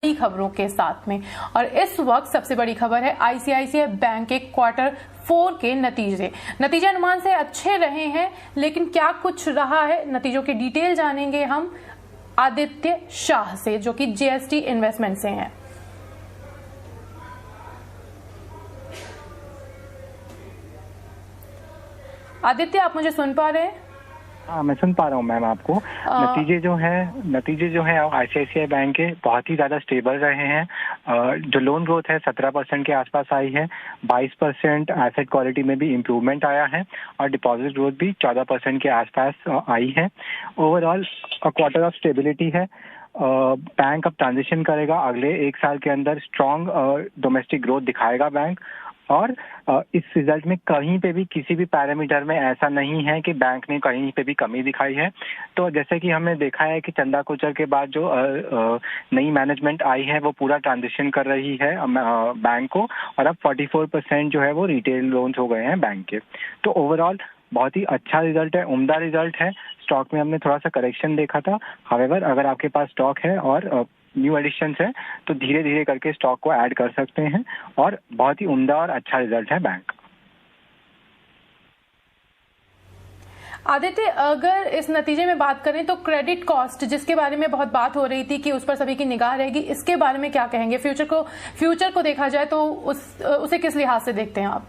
बड़ी खबरों के साथ में। और इस वक्त सबसे बड़ी खबर है आईसीआईसीआई बैंक के क्वार्टर 4 के नतीजे अनुमान से अच्छे रहे हैं, लेकिन क्या कुछ रहा है, नतीजों की डिटेल जानेंगे हम आदित्य शाह से, जो कि जेएसटी इन्वेस्टमेंट से हैं। आदित्य, आप मुझे सुन पा रहे हैं? हाँ, मैं सुन पा रहा हूँ मैम आपको। नतीजे जो है आईसीआईसीआई बैंक के बहुत ही ज़्यादा स्टेबल रहे हैं। जो लोन ग्रोथ है 17% के आसपास आई है, 22% एसेट क्वालिटी में भी इम्प्रूवमेंट आया है और डिपॉजिट ग्रोथ भी 14% के आसपास आई है। ओवरऑल क्वार्टर ऑफ स्टेबिलिटी है। बैंक अब ट्रांजिशन करेगा, अगले 1 साल के अंदर स्ट्रॉन्ग डोमेस्टिक ग्रोथ दिखाएगा बैंक। और इस रिजल्ट में कहीं पे भी किसी भी पैरामीटर में ऐसा नहीं है कि बैंक ने कहीं पे भी कमी दिखाई है। तो जैसे कि हमने देखा है कि चंदा कोचर के बाद जो नई मैनेजमेंट आई है वो पूरा ट्रांजिशन कर रही है बैंक को, और अब 44% जो है वो रिटेल लोन्स हो गए हैं बैंक के। तो ओवरऑल बहुत ही अच्छा रिजल्ट है, उम्दा रिजल्ट है। स्टॉक में हमने थोड़ा सा करेक्शन देखा था, हावेवर अगर आपके पास स्टॉक है और न्यू एडिशंस है तो धीरे धीरे करके स्टॉक को ऐड कर सकते हैं, और बहुत ही उम्दा और अच्छा रिजल्ट है बैंक। आदित्य, अगर इस नतीजे में बात करें तो क्रेडिट कॉस्ट, जिसके बारे में बहुत बात हो रही थी कि उस पर सभी की निगाह रहेगी, इसके बारे में क्या कहेंगे? फ्यूचर को देखा जाए तो उसे किस लिहाज से देखते हैं आप?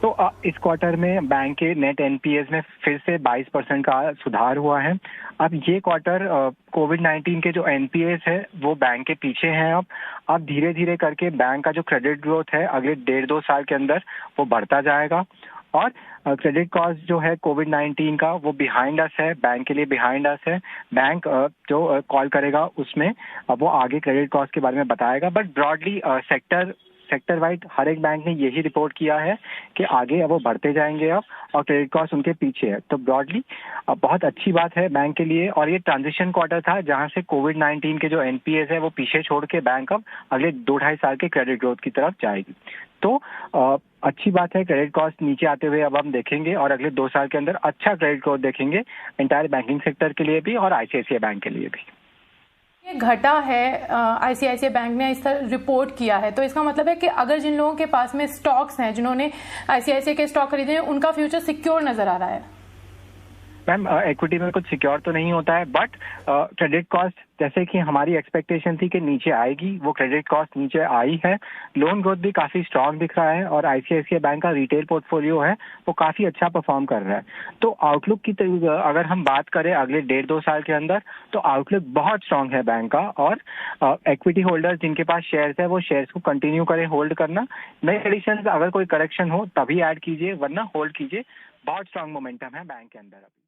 तो इस क्वार्टर में बैंक के नेट एनपीएस में फिर से 22% का सुधार हुआ है। अब ये क्वार्टर कोविड-19 के जो एनपीएस है वो बैंक के पीछे हैं। अब धीरे धीरे करके बैंक का जो क्रेडिट ग्रोथ है अगले 1.5-2 साल के अंदर वो बढ़ता जाएगा, और क्रेडिट कॉस्ट जो है कोविड-19 का वो बिहाइंड अस है, बैंक के लिए बिहाइंड अस है। बैंक जो कॉल करेगा उसमें वो आगे क्रेडिट कॉस्ट के बारे में बताएगा, बट ब्रॉडली सेक्टर वाइड हर एक बैंक ने यही रिपोर्ट किया है कि आगे अब वो बढ़ते जाएंगे अब, और क्रेडिट कॉस्ट उनके पीछे है। तो ब्रॉडली बहुत अच्छी बात है बैंक के लिए। और ये ट्रांजिशन क्वार्टर था जहां से कोविड-19 के जो एनपीएस है वो पीछे छोड़ के बैंक अब अगले 2-2.5 साल के क्रेडिट ग्रोथ की तरफ जाएगी। तो अच्छी बात है, क्रेडिट कॉस्ट नीचे आते हुए अब हम देखेंगे, और अगले 2 साल के अंदर अच्छा क्रेडिट ग्रोथ देखेंगे एंटायर बैंकिंग सेक्टर के लिए भी और आईसीआईसीआई बैंक के लिए भी। ये घटा है, आईसीआईसीआई बैंक ने इस तरह रिपोर्ट किया है, तो इसका मतलब है कि अगर जिन लोगों के पास में स्टॉक्स हैं, जिन्होंने आईसीआईसीआई के स्टॉक खरीदे हैं, उनका फ्यूचर सिक्योर नजर आ रहा है। मैम, इक्विटी में कुछ सिक्योर तो नहीं होता है, बट क्रेडिट कॉस्ट जैसे कि हमारी एक्सपेक्टेशन थी कि नीचे आएगी, वो क्रेडिट कॉस्ट नीचे आई है। लोन ग्रोथ भी काफी स्ट्रांग दिख रहा है, और आईसीआईसीआई बैंक का रिटेल पोर्टफोलियो है वो काफी अच्छा परफॉर्म कर रहा है। तो आउटलुक की अगर हम बात करें अगले 1.5-2 साल के अंदर, तो आउटलुक बहुत स्ट्रांग है बैंक का। और इक्विटी होल्डर्स जिनके पास शेयर्स है वो शेयर्स को कंटिन्यू करें होल्ड करना। नए एडिशन अगर कोई करेक्शन हो तभी ऐड कीजिए, वरना होल्ड कीजिए। बहुत स्ट्रांग मोमेंटम है बैंक के अंदर अभी।